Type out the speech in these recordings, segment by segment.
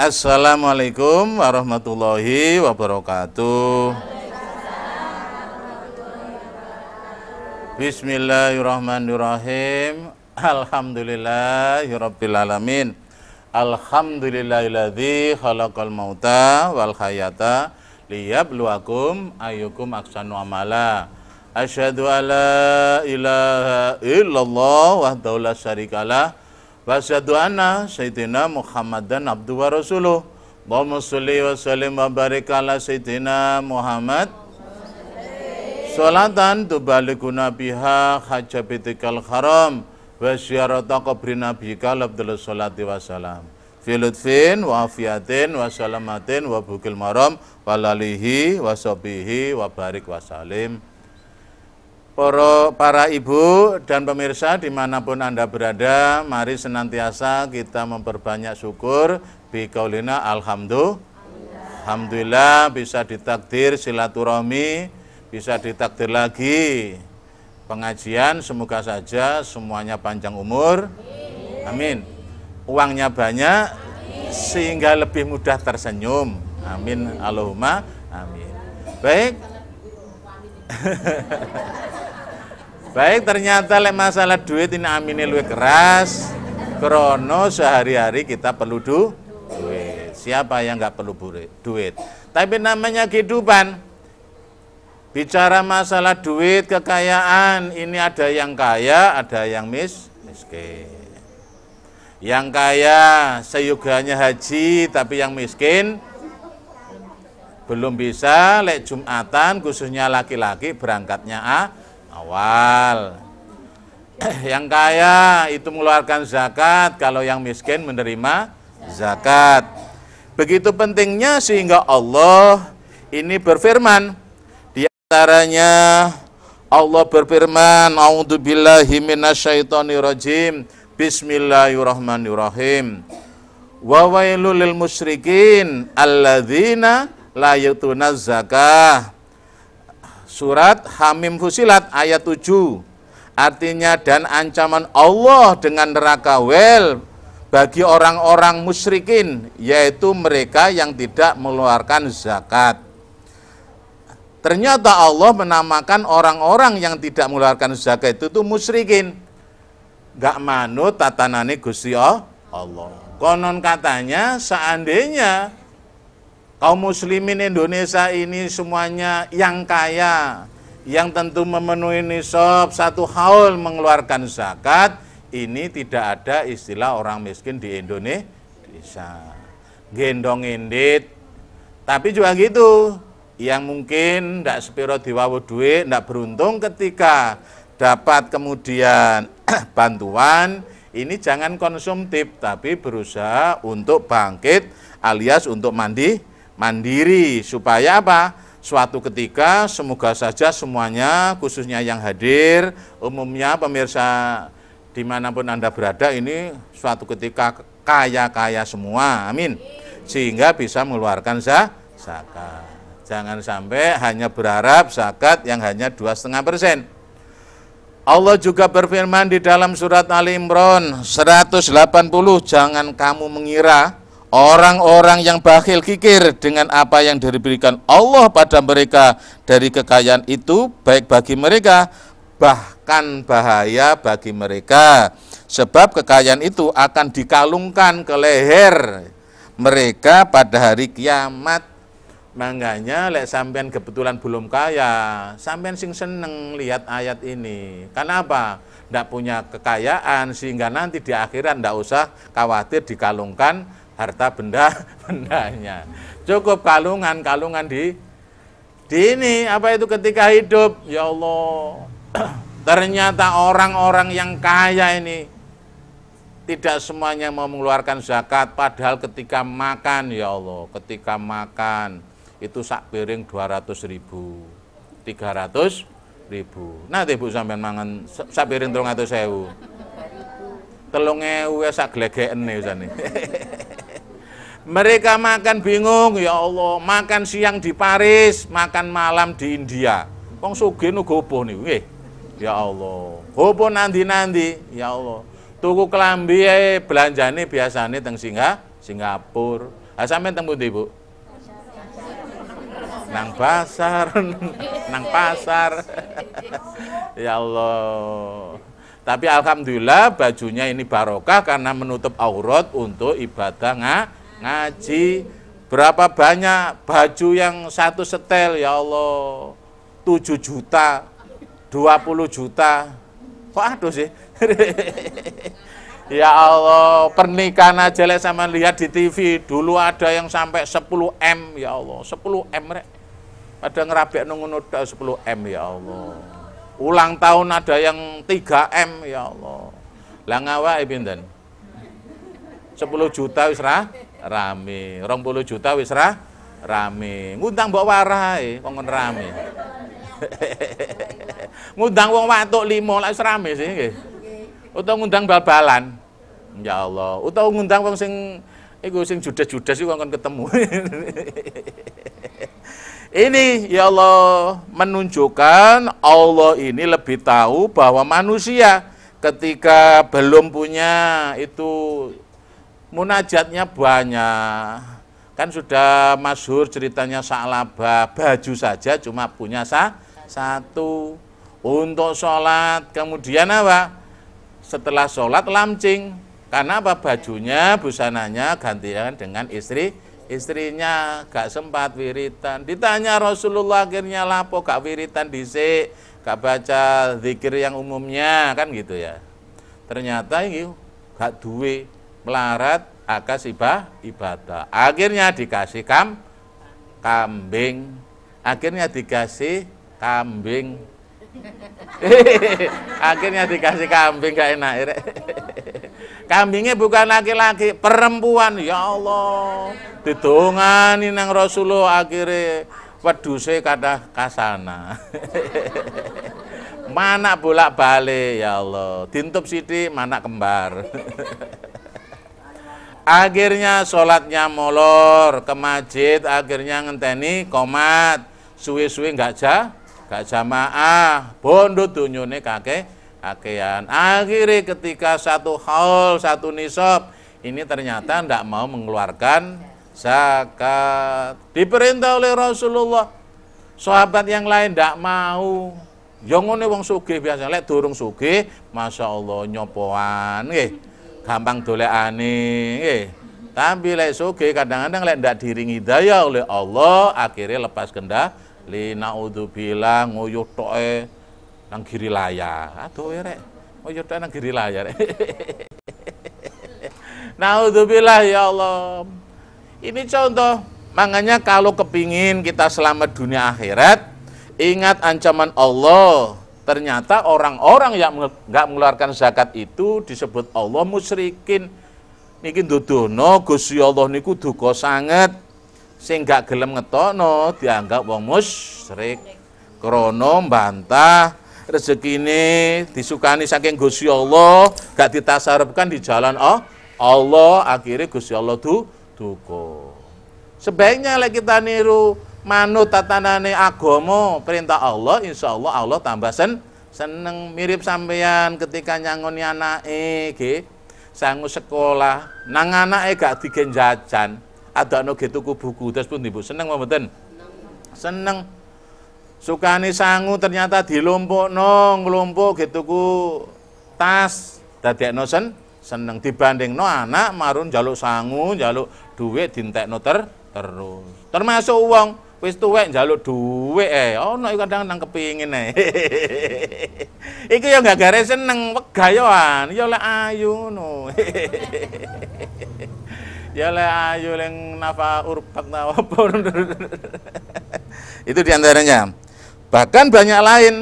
Assalamualaikum warahmatullahi wabarakatuh. Bismillahirrahmanirrahim. Alhamdulillahirabbil alamin. Alhamdulillahilladzi khalaqal mauta wal hayata liyabluwakum ayyukum ahsanu amala. Asyhadu alla ilaha illallah wahdahu la syarikalah wa asyhadu anna sayyidina Muhammadan abduhu wa rasuluh. Allahumma sholli wa sallim wa barik ala sayyidina Muhammad. Sholatan tubaliguna biha hajabitikal haram wa syarata qabri nabiyika abdul sholati wassalam fi lutfin wa afiyatin wa salamatin wa bukil maram walalihi wa sobihi wa barik wasalim. Para ibu dan pemirsa dimanapun Anda berada, mari senantiasa kita memperbanyak syukur biqaulina alhamdulillah bisa ditakdir silaturahmi, bisa ditakdir lagi pengajian, semoga saja semuanya panjang umur, amin. Uangnya banyak sehingga lebih mudah tersenyum, amin. Allahumma amin. Baik. Baik, ternyata masalah duit ini amine luwih keras. Krono sehari-hari kita perlu duit. Siapa yang nggak perlu duit? Tapi namanya kehidupan. Bicara masalah duit, kekayaan, ini ada yang kaya, ada yang miskin. Yang kaya seyoganya haji, tapi yang miskin belum bisa lek Jumatan, khususnya laki-laki berangkatnya awal. Yang kaya itu mengeluarkan zakat, kalau yang miskin menerima zakat. Begitu pentingnya sehingga Allah ini berfirman. Caranya Allah berfirman, a'udzubillahi minasyaitonirrajim, bismillahirrahmanirrahim. Wa wailul lil musyrikin alladzina la yu'tunaz zakah. Surat Hamim Fusilat ayat 7. Artinya, dan ancaman Allah dengan neraka wel bagi orang-orang musyrikin, yaitu mereka yang tidak mengeluarkan zakat. Ternyata Allah menamakan orang-orang yang tidak mengeluarkan zakat itu tuh musyrikin. Gak manut tatanane Gusti Allah. Konon katanya seandainya kaum muslimin Indonesia ini semuanya yang kaya, yang tentu memenuhi nisab satu haul mengeluarkan zakat, ini tidak ada istilah orang miskin di Indonesia. Gendong indit. Tapi juga gitu. Yang mungkin tidak sepiro diwawu duit, tidak beruntung ketika dapat kemudian bantuan, ini jangan konsumtif, tapi berusaha untuk bangkit alias untuk mandiri, supaya apa? Suatu ketika semoga saja semuanya, khususnya yang hadir, umumnya pemirsa dimanapun Anda berada, ini suatu ketika kaya-kaya semua, amin. Sehingga bisa mengeluarkan zakat. Jangan sampai hanya berharap zakat yang hanya 2,5%. Allah juga berfirman di dalam surat Ali Imran 180, jangan kamu mengira orang-orang yang bakhil kikir dengan apa yang diberikan Allah pada mereka dari kekayaan itu baik bagi mereka, bahkan bahaya bagi mereka. Sebab kekayaan itu akan dikalungkan ke leher mereka pada hari kiamat. Makanya lek sampean kebetulan belum kaya, sampean sing seneng lihat ayat ini. Kenapa? Ndak punya kekayaan sehingga nanti di akhirat ndak usah khawatir dikalungkan harta bendanya. Cukup kalungan di ini apa itu ketika hidup. Ya Allah. Ternyata orang-orang yang kaya ini tidak semuanya mau mengeluarkan zakat, padahal ketika makan, ya Allah, ketika makan itu sak piring 200.000, 300.000. Nanti ibu sampean mangan sak piring 300.000. 3.000 sak glegeken usane. Mereka makan bingung, ya Allah, makan siang di Paris, makan malam di India. Wong sugih nu gopo niku nggih. Ya Allah, gopo nanti-nanti, ya Allah. Tuku klambi belanjane biasane teng Singapura. Sampeyan teng pundi, Bu? Nang pasar, nang pasar. Ya Allah. Tapi alhamdulillah bajunya ini barokah karena menutup aurat untuk ibadah ngaji. Berapa banyak baju yang satu setel, ya Allah, 7 juta, 20 juta. Kok aduh sih? Ya Allah, pernikahan aja lek sama lihat di TV, dulu ada yang sampai 10 M, ya Allah, 10 M rek. Pada ngerabek ngono 10 M, ya Allah. Ulang tahun ada yang 3 M, ya Allah. Lah ngawake pinten? 10 juta wis rame, 20 juta wis rame. Ngundang mbok warahe kok rame. Ngundang wong watuk 5 lak wis rame sih nggih. Utawa ngundang bal-balan. Ya Allah, utawa ngundang wong sing iku sing judes-judes iku kon ketemu. Ini ya Allah menunjukkan Allah ini lebih tahu bahwa manusia ketika belum punya itu munajatnya banyak. Kan sudah masyhur ceritanya Sa'labah, baju saja cuma punya satu. Untuk sholat, kemudian apa? Setelah sholat lamcing. Karena apa? Bajunya, busananya gantian dengan istrinya, gak sempat wiritan. Ditanya Rasulullah akhirnya lapo gak wiritan dhisik, gak baca zikir yang umumnya, kan gitu ya. Ternyata ini gak duwe, melarat akas ibadah. Akhirnya dikasih kambing. Akhirnya dikasih kambing. Akhirnya dikasih kambing, gak enak. Kambingnya bukan laki-laki, perempuan. Ya Allah, didongani nang Rasulullah, akhirnya wedhuse kadah kasana. Mana bolak-balik, ya Allah. Dintup sithik, mana kembar. Akhirnya sholatnya molor ke masjid, akhirnya ngenteni komat. Suwe-suwe gak jamaah, bondo dunyone kakean. Akhirnya ketika satu haul, satu nisab, ini ternyata tidak mau mengeluarkan zakat. Diperintah oleh Rasulullah. Sahabat yang lain tidak mau. Yang ngene wong sugih biasa, lek durung sugih, Masya Allah nyopoan, nggih. Gampang dolekane, nggih. Tapi lek sugih kadang-kadang lek ndak diringi hidayah oleh Allah, akhirnya lepas kendali. Naudzubillah nguyuh toke nang giri layar. Aduh rek, nguyuh toke nang giri layar. Naudzubillah ya Allah. Ini contoh. Makanya kalau kepingin kita selamat dunia akhirat, ingat ancaman Allah. Ternyata orang-orang yang nggak mengeluarkan zakat itu disebut Allah musyrikin. Niki ndudono Gusti Allah niku duka sanget. Sing gak gelem ngetokno dianggap wong musyrik. Krana mbantah rezekine disukani saking Gusti Allah, gak ditasarufkan di jalan Allah, akhirnya Gusti Allah duka. Sebaiknya lek kita niru manut tatanane agama perintah Allah, insya Allah Allah tambah seneng. Mirip sampeyan ketika nyangoni anake nggih sangu sekolah, nang anake gak digen jajan. Ada no tuku buku, terus pun ibu seneng mboten? Seneng. Sukani sangu ternyata dilompokno, nglompok tuku tas, dadekno seneng. Dibandingno anak marun njaluk sangu, njaluk dhuwit dintekno terus. Termasuk wong wis tuwek njaluk dhuwit ono kadang-kadang kepingin Iku ya gak seneng, wegayoan, ya lek ayu ngono. Ya la ayu leng nafa urpak nawapun. Itu diantaranya. Bahkan banyak lain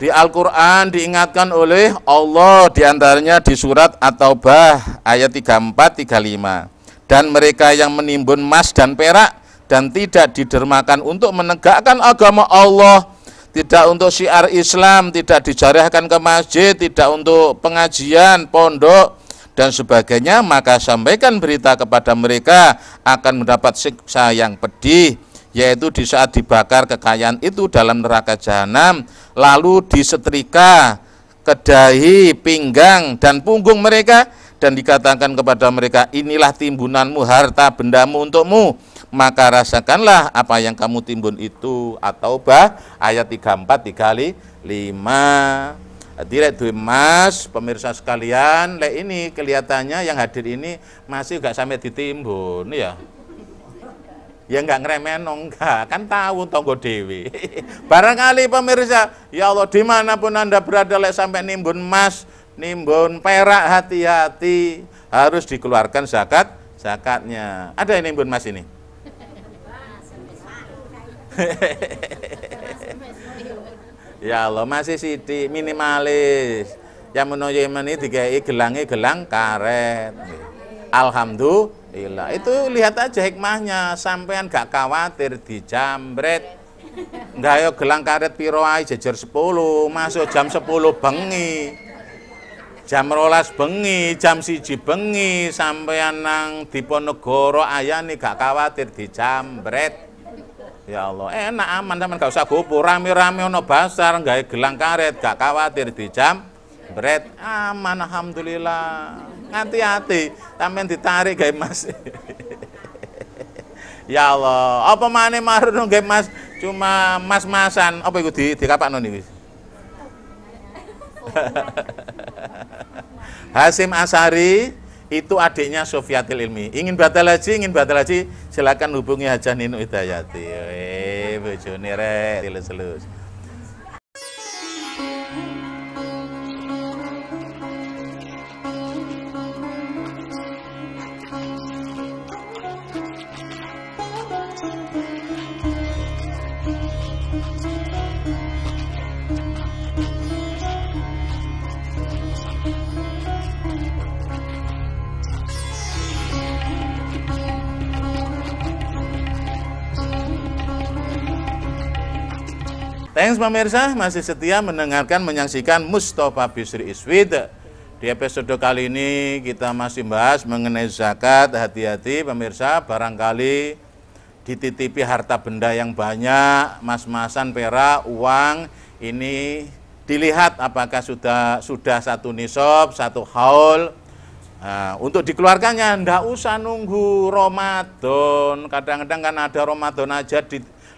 di Al-Quran diingatkan oleh Allah, diantaranya di surat At-Taubah ayat 34-35. Dan mereka yang menimbun emas dan perak dan tidak didermakan untuk menegakkan agama Allah, tidak untuk syiar Islam, tidak dijarahkan ke masjid, tidak untuk pengajian, pondok dan sebagainya, maka sampaikan berita kepada mereka akan mendapat siksa yang pedih, yaitu di saat dibakar kekayaan itu dalam neraka jahanam, lalu disetrika ke dahi, pinggang dan punggung mereka dan dikatakan kepada mereka, inilah timbunanmu, harta bendamu untukmu, maka rasakanlah apa yang kamu timbun itu. At-Taubah ayat 34, 35. Direk duwe Mas, pemirsa sekalian, lek ini kelihatannya yang hadir ini masih gak sampai ditimbun ya. Ya enggak ngeremen, enggak, kan tahu tonggo dewi. Barangkali pemirsa, ya Allah dimanapun Anda berada, lek sampai nimbun emas, nimbun perak, hati-hati, harus dikeluarkan zakatnya. Ada yang nimbun emas ini? Ya Allah, masih sithik, minimalis. Yang menuju ini dikai gelang karet. Alhamdulillah. Itu lihat aja hikmahnya, sampean gak khawatir dijambret. Enggak yo gelang karet piro ae jejer 10, masuk jam 10 bengi. Jam 12 bengi, jam 1 bengi, sampean nang Diponegoro ayane gak khawatir dijambret. Ya Allah, enak aman, sampean gak usah gopo, rame-rame ono pasar gawe gelang karet, gak khawatir dijambret, aman alhamdulillah. Hati-hati, sampean ditarik gawe Mas. Ya Allah, apa maneh marun gawe Mas, cuma mas-masan, apa iku dikapakno niki? Hasyim Asy'ari itu adiknya Sofyatil Ilmi. Ingin batal haji, silakan hubungi Hajah Ninu Hidayati. Bojone rek dilus-lus. Thanks pemirsa, masih setia mendengarkan, menyaksikan Mustafa Bisri Iswid. Di episode kali ini kita masih bahas mengenai zakat. Hati-hati pemirsa, barangkali dititipi harta benda yang banyak, mas-masan, perak, uang, ini dilihat apakah sudah satu nisab, satu haul. Nah, untuk dikeluarkannya ndak usah nunggu Ramadan. Kadang-kadang kan ada Ramadan aja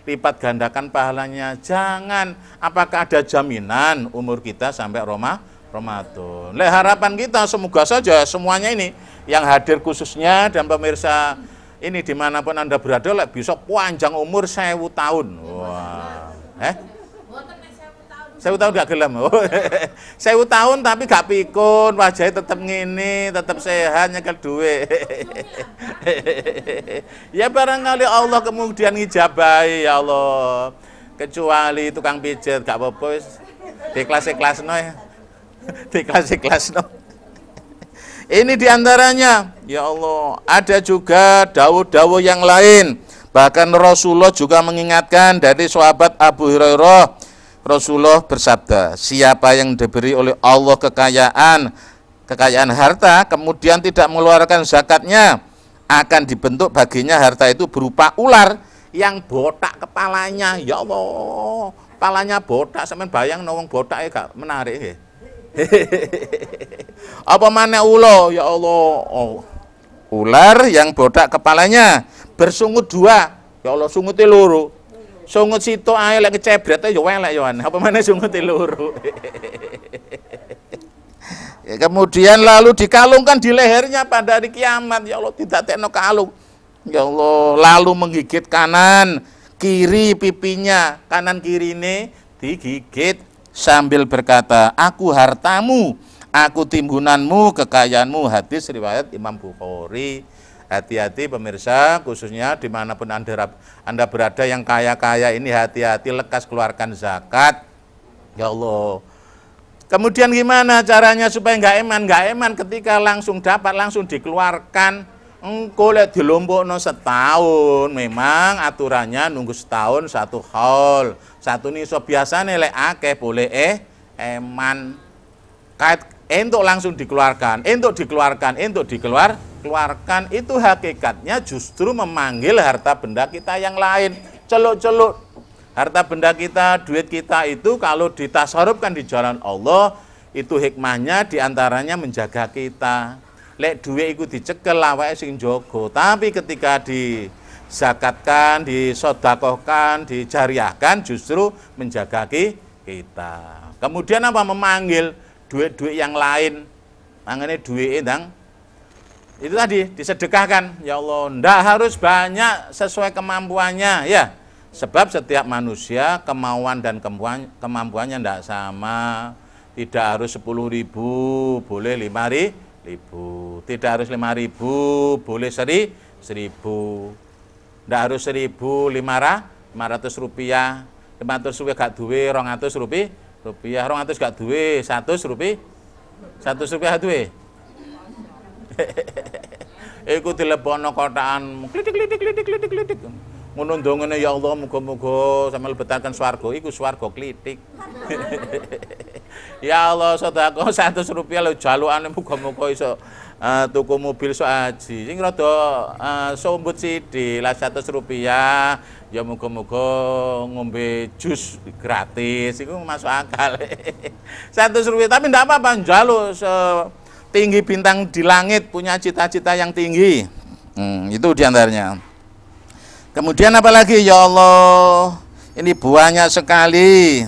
lipat gandakan pahalanya. Jangan, apakah ada jaminan umur kita sampai Ramadan? Harapan kita semoga saja semuanya ini yang hadir khususnya dan pemirsa ini dimanapun Anda berada bisa panjang umur 1000 tahun. Wah, 1000 tahun gak gelem. 1000 tahun tapi gak pikun, wajahnya tetap ngini, tetap sehat, nyekel duit. Ya barangkali Allah kemudian ngijabahi, ya Allah. Kecuali tukang pijat gak apa-apa, diikhlas-ikhlasno ya. Diikhlas-ikhlasno. Ini diantaranya, ya Allah. Ada juga dawuh-dawuh yang lain. Bahkan Rasulullah juga mengingatkan dari sahabat Abu Hurairah. Rasulullah bersabda, siapa yang diberi oleh Allah kekayaan harta, kemudian tidak mengeluarkan zakatnya, akan dibentuk baginya harta itu berupa ular yang botak kepalanya. Ya Allah, kepalanya botak, sampean bayang wong botak gak menarik nggih. Apa mana ulo, ya Allah, ular yang botak kepalanya, bersungut 2, ya Allah sungute loro. Sungut situ ae lek kecebret ya welek ya. Apa meneh sungut loro. Ya, kemudian lalu dikalungkan di lehernya pada hari kiamat. Ya Allah didadekno kalung. Ya Allah, lalu menggigit kanan, kiri pipinya, kanan kirine digigit sambil berkata, "Aku hartamu, aku timbunanmu, kekayaanmu." Hadis riwayat Imam Bukhari. Hati-hati pemirsa, khususnya dimanapun Anda berada yang kaya-kaya ini, hati-hati, lekas keluarkan zakat. Ya Allah. Kemudian gimana caranya supaya nggak eman ketika langsung dapat, langsung dikeluarkan. Engko lek dilompokno setahun, memang aturannya nunggu setahun satu haul. Satu nisab biasane lek akeh boleh eman. Kait entuk langsung dikeluarkan, keluarkan itu hakikatnya justru memanggil harta benda kita yang lain. Celuk-celuk harta benda kita, duit kita itu kalau ditasarufkan di jalan Allah, itu hikmahnya diantaranya menjaga kita. Lek duit iku dicekel awake sing jaga, tapi ketika dizakatkan, disodakohkan, dijariahkan justru menjaga kita. Kemudian apa? Memanggil duit-duit yang lain. Mangane duit itu tadi disedekahkan. Ya Allah, ndak harus banyak sesuai kemampuannya ya. Sebab setiap manusia kemauan dan kemampuannya ndak sama. Tidak harus 10.000, boleh 5.000. Tidak harus 5.000, boleh 1.000. Ndak harus 1.500 rupiah. 500 rupiah gak duwe, 200 rupiah. 200 gak duwe, 100 rupiah. 100 rupiah duwe. Iku dilebono kotakan klitik. Ngono ndongene ya Allah muga-muga sampeyan lebetaken swarga, iku swarga klitik. Ya Allah sedekah 100 rupiah lho jalukane muga-muga iso tuku mobil sok haji. Sing rada sombut sithik lah 100 rupiah ya muga-muga ngombe jus gratis iku masuk akal. 100 rupiah tapi ndak apa-apa njaluk tinggi bintang di langit, punya cita-cita yang tinggi. Itu diantaranya. Kemudian apalagi ya Allah, ini banyak sekali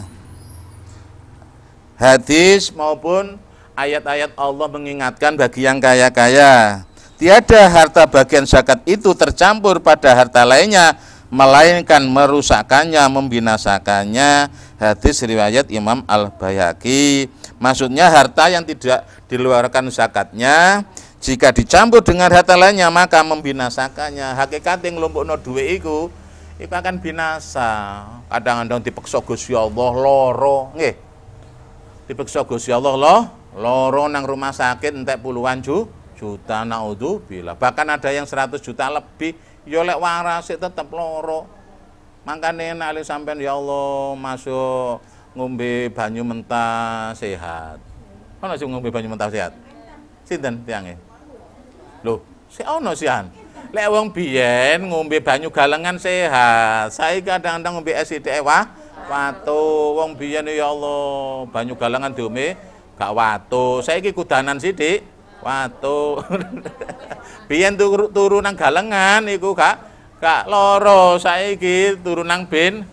hadis maupun ayat-ayat Allah mengingatkan bagi yang kaya-kaya. Tiada harta bagian zakat itu tercampur pada harta lainnya, melainkan merusakkannya, membinasakannya. Hadis riwayat Imam Al-Baihaqi. Maksudnya harta yang tidak dikeluarkan zakatnya, jika dicampur dengan harta lainnya maka membinasakannya. Hakikate nglumpukno dhuwit iku akan binasa. Kadang-kadang dipeksa Gusti Allah loro, nggih. Dipeksa Gusti Allah loro nang rumah sakit entek puluhan juta naudzubillah. Bahkan ada yang 100 juta lebih, ya lek waras tetep loro. Makane nek sampean ya Allah masuk ngombe banyu mentah sehat. Ono sing ngombe banyu mentah sehat? Sinten tiange? Loh, si ono sian. Lek wong biyen ngombe banyu galengan sehat. Saiki kadang-kadang ngombe es sithik watu. Wong biyen ya Allah, banyu galengan diombe gak watu. Saiki kudanan sithik watu. Biyen turu nang galengan iku gak loro. Saiki turu nang bin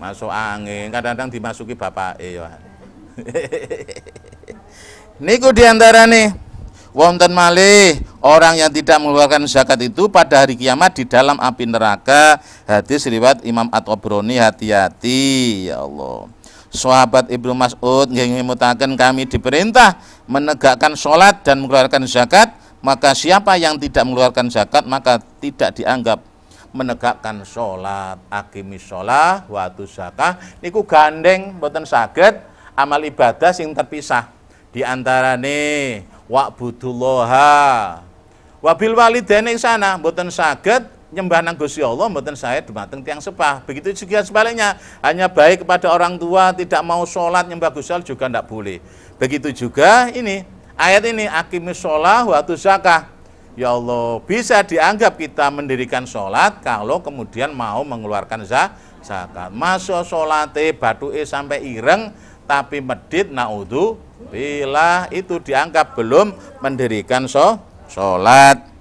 masuk angin. Kadang-kadang dimasuki bapake ya. Niku diantarane wonten malih orang yang tidak mengeluarkan zakat itu pada hari kiamat di dalam api neraka. Hadis riwayat Imam At-Tabrani. Hati-hati ya Allah. Sahabat Ibnu Mas'ud ngemutaken kami diperintah menegakkan sholat dan mengeluarkan zakat, maka siapa yang tidak mengeluarkan zakat maka tidak dianggap menegakkan sholat. Aqimis sholah wa atuz zakah niku gandeng mboten saged amal ibadah sing terpisah. Di antarane wa'budullaha wabil walidaini sana mboten saged nyembah nang Gusti Allah mboten sae dumateng tiyang sepah. Begitu juga sebaliknya, hanya baik kepada orang tua, tidak mau sholat nyembah Gusti Allah juga tidak boleh. Begitu juga ini ayat ini aqimis sholah wa atuz zakah. Ya Allah, bisa dianggap kita mendirikan sholat kalau kemudian mau mengeluarkan zakat. Masuk sholate batuke sampai ireng tapi medit naudzubillah, itu dianggap belum mendirikan sholat.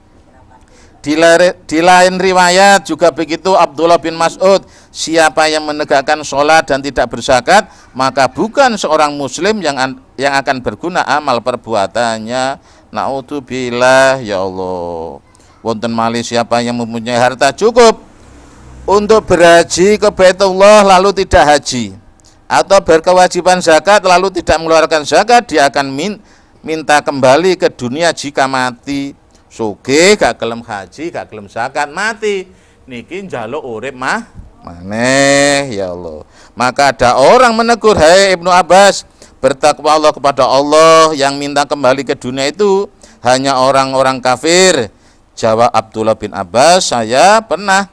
Di lain riwayat juga begitu Abdullah bin Mas'ud, siapa yang menegakkan sholat dan tidak berzakat maka bukan seorang muslim yang akan berguna amal perbuatannya. Naudzubillah ya Allah. Wonten malih siapa yang mempunyai harta cukup untuk berhaji ke Baitullah lalu tidak haji, atau berkewajiban zakat lalu tidak mengeluarkan zakat, dia akan minta kembali ke dunia jika mati. Sugih gak gelem haji, gak gelem zakat, mati niki njaluk urip maneh ya Allah. Maka ada orang menegur, "Hai Ibnu Abbas, bertakwa Allah kepada Allah, yang minta kembali ke dunia itu hanya orang-orang kafir." Jawab Abdullah bin Abbas, "Saya pernah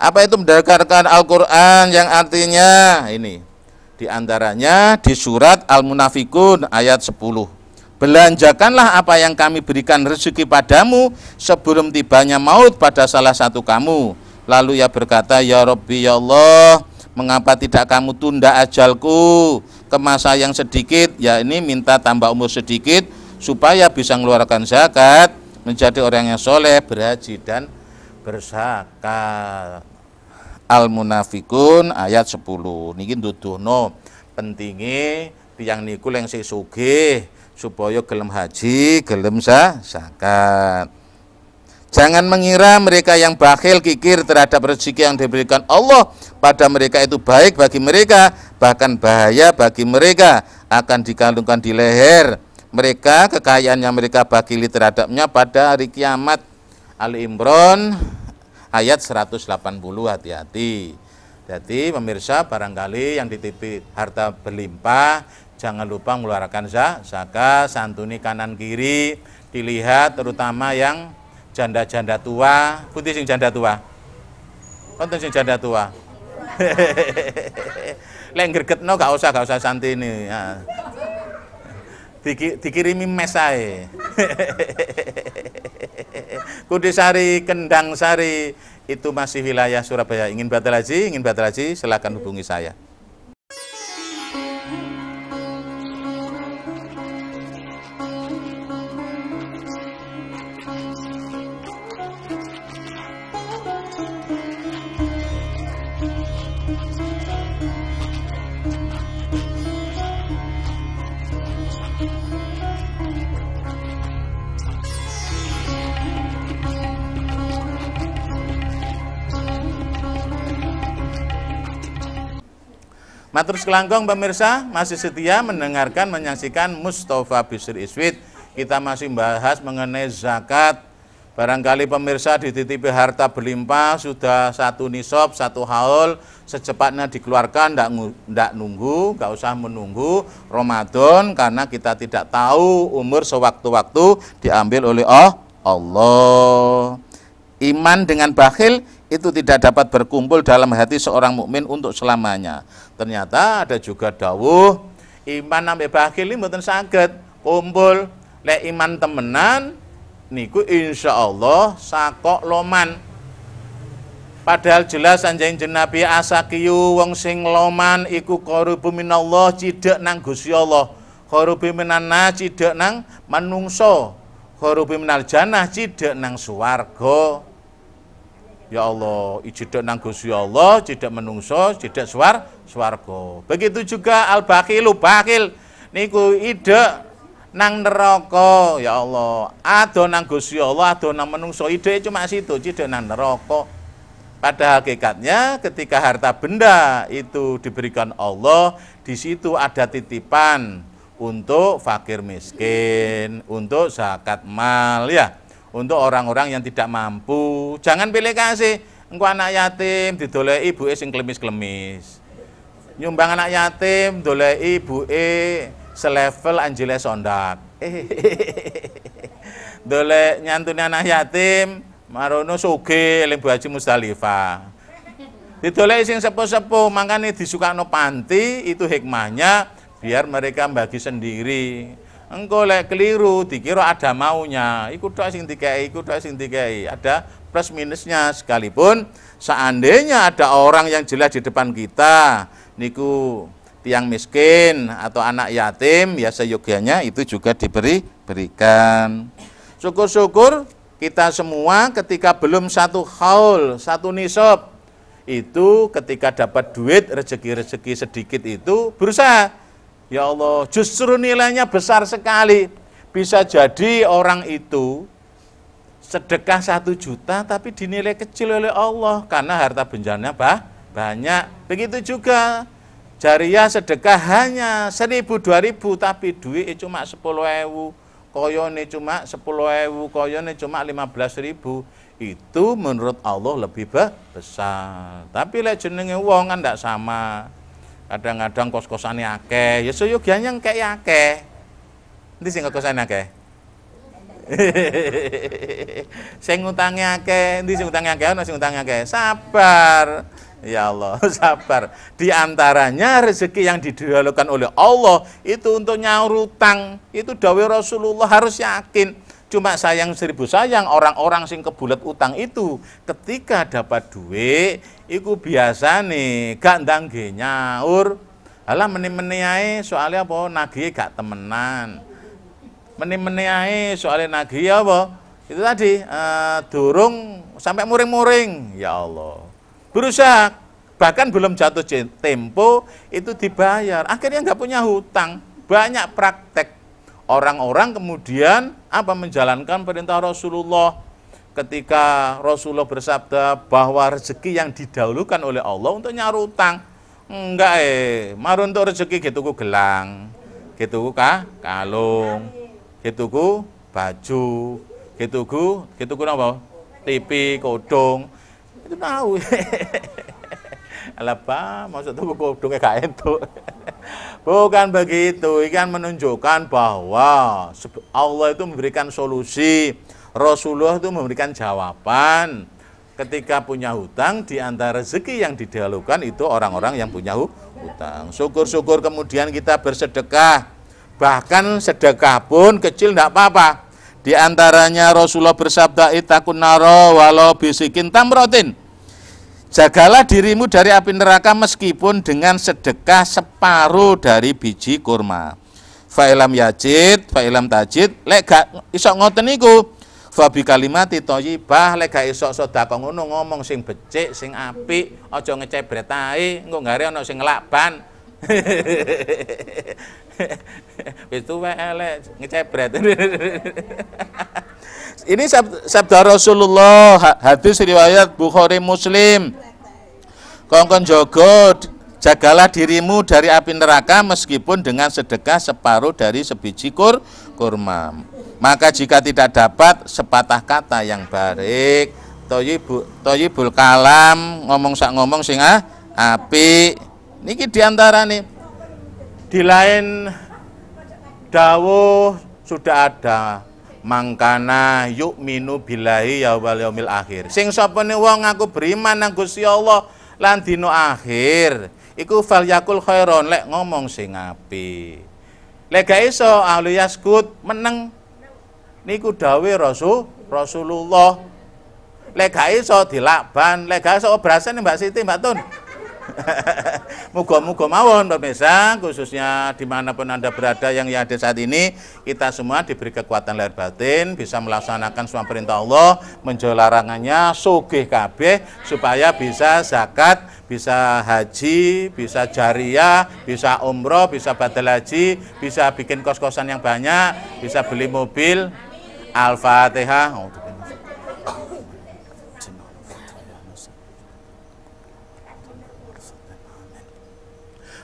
mendengarkan Al-Quran yang artinya ini, diantaranya di surat Al-Munafikun ayat 10. Belanjakanlah apa yang kami berikan rezeki padamu sebelum tibanya maut pada salah satu kamu. Lalu ia berkata, ya Rabbi ya Allah, mengapa tidak kamu tunda ajalku ke masa yang sedikit, ya ini minta tambah umur sedikit supaya bisa mengeluarkan zakat, menjadi orang yang soleh, berhaji dan berzakat. Al-Munafikun ayat 10. Niki nduduhno pentinge tiyang niku leng sing sugih supaya gelem haji, gelem zakat. Jangan mengira mereka yang bakhil kikir terhadap rezeki yang diberikan Allah pada mereka itu baik bagi mereka, bahkan bahaya bagi mereka, akan dikalungkan di leher mereka kekayaan yang mereka bakhili terhadapnya pada hari kiamat. Ali Imran ayat 180. Hati-hati. Jadi pemirsa, barangkali yang ditipi harta berlimpah jangan lupa mengeluarkan zakat, santuni kanan kiri, dilihat terutama yang janda-janda tua. Putih sing janda tua. Wonten sing janda tua. Lek gregetno gak usah santini. Ya. Dikirimi mes ae. Kudisari, Kendang Sari itu masih wilayah Surabaya. Ingin batal haji, silakan hubungi saya. Matur selangkong pemirsa, masih setia mendengarkan, menyaksikan Mustafa Bisri Iswid. Kita masih membahas mengenai zakat. Barangkali pemirsa dititipi harta berlimpah, sudah 1 nisab, 1 haul, secepatnya dikeluarkan, ndak nunggu, nggak usah menunggu Ramadan, karena kita tidak tahu umur sewaktu-waktu diambil oleh Allah. Iman dengan bakhil itu tidak dapat berkumpul dalam hati seorang mukmin untuk selamanya. Ternyata ada juga dawuh iman sampai bakhil ini mboten saged kumpul. Lek iman temenan niku insyaallah sakok loman. Padahal jelas anjing Nabi asakiyu wong sing loman iku qarubu minallah, cidhek nang Gusti Allah. Qarubu minanna, cidhek nang manungsa. Qarubu minal jannah, cidhek nang swarga. Ya Allah, cidhek nang Gusti Allah, cidhek menungso, cidhek swarga. Begitu juga al-bakhilu, bakhil niku idek nang neraka. Ya Allah, ado nang Gusti Allah, ado nang menungso, ideke cuma situ, cidhek nang neraka. Pada hakikatnya ketika harta benda itu diberikan Allah, di situ ada titipan untuk fakir miskin, untuk zakat mal ya. Untuk orang-orang yang tidak mampu, jangan pilih kasih. Engko anak yatim didoleki ibuke sing klemis-klemis. Nyumbang anak yatim doleki ibuke selevel Anjile Sondak. Dolek nyantuni anak yatim marono sugih eling Bu Haji Mustalifah. Didoleki sing sepuh-sepuh, makane disukakno panti, itu hikmahnya biar mereka bagi sendiri. Engko lek keliru dikira ada maunya, iku tok sing dikei, iku tok sing dikei. Ada plus minusnya, sekalipun seandainya ada orang yang jelas di depan kita niku tiang miskin atau anak yatim, ya seyogianya itu juga diberikan. Syukur-syukur kita semua ketika belum 1 haul, 1 nisab, itu ketika dapat duit rezeki-rezeki sedikit itu berusaha. Ya Allah, justru nilainya besar sekali. Bisa jadi orang itu sedekah 1 juta tapi dinilai kecil oleh Allah karena harta benjanya banyak. Begitu juga jariyah sedekah hanya 1.000, 2.000 tapi duit cuma 10.000, koyone cuma 10.000, koyone cuma 15.000. Itu menurut Allah lebih besar. Tapi lek jenenge wong kan ndak sama. Kadang-kadang kos-kosane akeh, ya seyogianya ngekek akeh. Endi sing kos-kosane akeh? Sing ngutange akeh, endi sing ngutange akeh, ana sing ngutange akeh. Sabar. Ya Allah, sabar. Di antaranya rezeki yang didahulukan oleh Allah itu untuk nyaur utang. Itu dawuh Rasulullah, harus yakin. Cuma sayang 1000 sayang orang-orang sing kebulet utang itu ketika dapat duit iku biasane gak ndangge nyaur. Halah meni-meni ae soalnya apa nagih gak temenan. Meni-meni ae soalnya nagih apa? Itu tadi durung sampai muring-muring. Ya Allah. Berusaha bahkan belum jatuh tempo itu dibayar. Akhirnya nggak punya hutang. Banyak praktek orang-orang kemudian apa menjalankan perintah Rasulullah ketika Rasulullah bersabda bahwa rezeki yang didahulukan oleh Allah untuk nyaur utang. Enggak marun untuk rezeki gituku gelang, gituku kalung, gituku baju, gituku apa? TV, kodong. Itu tahu. Alah Pak, maksud tuku kodongnya gak entuk. Bukan begitu, ikan menunjukkan bahwa Allah itu memberikan solusi, Rasulullah itu memberikan jawaban. Ketika punya hutang, di antara rezeki yang didahulukan itu orang-orang yang punya hutang. Syukur-syukur kemudian kita bersedekah, bahkan sedekah pun kecil tidak apa-apa. Di antaranya Rasulullah bersabda, ittaqun naro walau bisikin tamrotin. Jagalah dirimu dari api neraka meskipun dengan sedekah separuh dari biji kurma. Fa'ilam yajid, fa'ilam tajid, lek gak iso ngoten niku. Fa bi kalimati thayyibah, lek gak iso sedekah ngono ngomong sing becik, sing apik, aja ngecebret ae, engko gare ana sing ngelakban. Wis tuwek elek ngecebret. Ini sabda Rasulullah, hadis riwayat Bukhari Muslim. Kongkon jogo, jagalah dirimu dari api neraka meskipun dengan sedekah separuh dari sebiji kurma. Maka jika tidak dapat sepatah kata yang baik, thayyibul kalam, ngomong sak ngomong sing apik. Niki diantara nih. Di lain dawuh sudah ada mangkana yu'minu billahi ya wal yaumil akhir. Sing sapane wong ngaku beriman nang Gusti Allah lan dina akhir, iku falyakul khairon, lek ngomong sing apik. Lek gak iso ahli yaskut meneng. Niku dawuh Rasulullah. Lek gak iso dilakban, lek gak iso obrasen Mbak Siti, Mbak Tun. Muga-muga mawon pemirsa, khususnya dimanapun Anda berada yang hadir saat ini, kita semua diberi kekuatan lahir batin, bisa melaksanakan semua perintah Allah, menjauh larangannya, sugih kabeh, supaya bisa zakat, bisa haji, bisa jariyah, bisa umroh, bisa badal haji, bisa bikin kos-kosan yang banyak, bisa beli mobil. Al-Fatihah.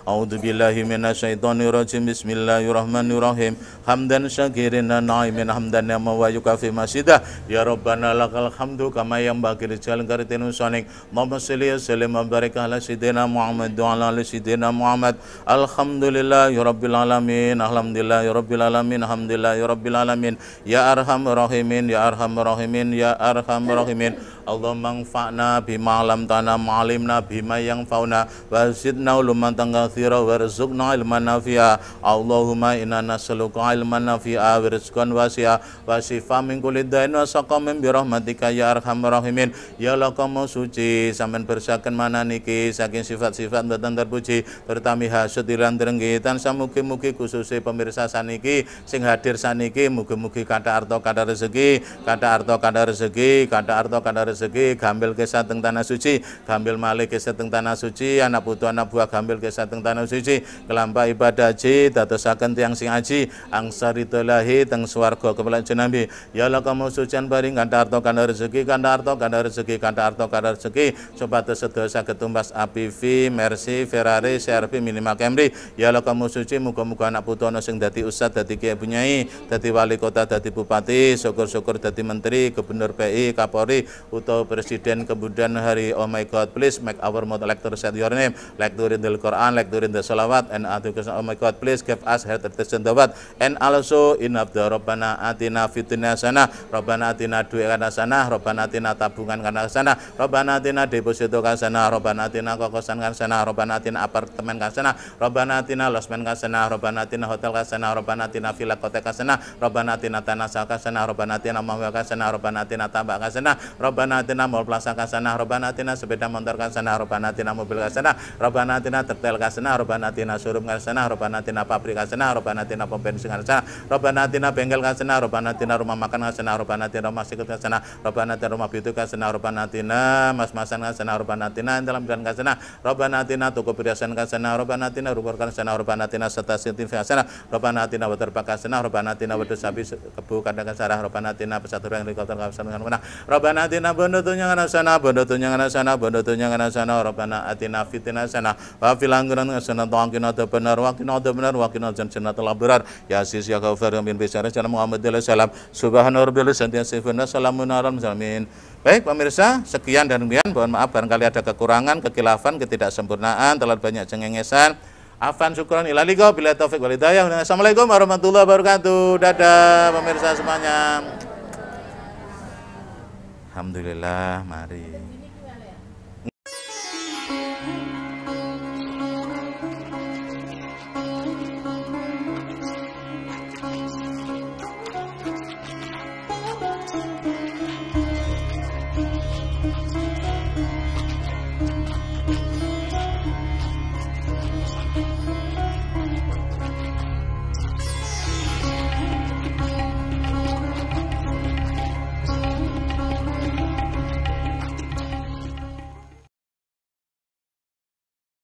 A'udzu billahi minasyaitonir rajim. Bismillahirrahmanirrahim. Hamdan syakirin na'imin hamdan ya wa yukafi masidah. Ya Rabbana lakal hamdu kama yanbaghi li jalali karitin usanik. Allahumma shalli wa sallim wa barik ala sayyidina Muhammad wa ala ali sayyidina Muhammad. Alhamdulillahi rabbil alamin. Alhamdulillahi rabbil alamin. Alhamdulillahi rabbil alamin. Ya arhamar rahimin, ya arhamar rahimin, ya arhamar rahimin. Allahumma anfa'na bima 'allamtana wa 'allimna bima yanfa'una wa zidna ulumman katsira warzuqna ilman nafi'a. Allahumma inna nas'aluka ilman nafi'a wa rizqan wasi'a wa shifa min kulli dain wa saqamin bi rahmatika ya arhamar rahimin. Ya Allah kamu suci sampean bersaken mananiki saking sifat-sifat mboten terpuji terutami hasud lan drenggitan samugi-mugi khususé pemirsa saniki sing hadir saniki mugi-mugi kathah arta kathah rezeki, kathah arta kathah rezeki, kathah arta kathah rezeki, gambil kesah teng tanah suci, gambil malih kesah teng tanah suci, anak putu anak buah gambil kesah teng tanah suci, kelampa ibadah haji dadosaken tiyang sing haji angsaritullahi teng swarga kepelajen Nabi. Ya Allah kamu sucian paring kathah arta kathah rezeki, kathah arta kathah rezeki, kathah arta kathah rezeki, supados sedaya saged tumbas APV, Mercy, Ferrari, CRV, Minimal Camry. Ya Allah kamu suci, muga-muga anak putu ana sing dadi ustad, dadi kiai bunyai, dadi wali kota, dadi bupati, syukur-syukur dadi menteri, gubernur PI, Kapolri, utawa presiden kemudian hari. Oh my God, please make our mouth like to say your name, like to read the Quran, like to read the salawat, and oh my God, please give us health and dawat and min alsu inabda Rabbana atina fid dunya hasanah Rabbana atina du'a hasanah Rabbana atina tabungan hasanah Rabbana atina deposito hasanah Rabbana atina kokosan hasanah Rabbana atina apartemen hasanah Rabbana atina losmen hasanah Rabbana atina hotel hasanah Rabbana atina villa kotek hasanah Rabbana atina tanah sawah hasanah Rabbana atina mahwa hasanah Rabbana atina tambak hasanah Rabbana atina mall plaza hasanah Rabbana atina sepeda motor hasanah Rabbana atina mobil hasanah Rabbana atina tertel hasanah Rabbana atina showroom hasanah Rabbana atina pabrik hasanah Rabbana atina pom bensin hasanah Rabbana atina bengkel hasanah Rabbana atina rumah makan hasanah Rabbana atina rumah sakit hasanah Rabbana atina rumah bitu hasanah Rabbana atina mas-masan hasanah Rabbana atina dalam jalan hasanah Rabbana atina toko perhiasan hasanah Rabbana atina rumah hasanah Rabbana atina stasiun TV hasanah Rabbana atina waterpark hasanah Rabbana atina wedhus sapi kebu kandang hasanah Rabbana atina pesawat terbang helikopter hasanah Rabbana atina bondo tunjangan hasanah bondo tunjangan hasanah bondo tunjangan hasanah Rabbana atina fitina hasanah wa fil akhirat hasanah wa qina adzabannar wa qina adzabannar wa qina jannatal abrar ya aziz ya ghafar min bisyara Muhammad salam subhana rabbil izzati amma salamun alal mursalin. Baik pemirsa, sekian dan demikian. Mohon maaf barangkali ada kekurangan, kekhilafan, ketidaksempurnaan, terlalu banyak cengengesan. Afan syukran ila liqa bila taufik wal hidayah. Assalamualaikum warahmatullahi wabarakatuh. Dadah pemirsa semuanya. Alhamdulillah, mari.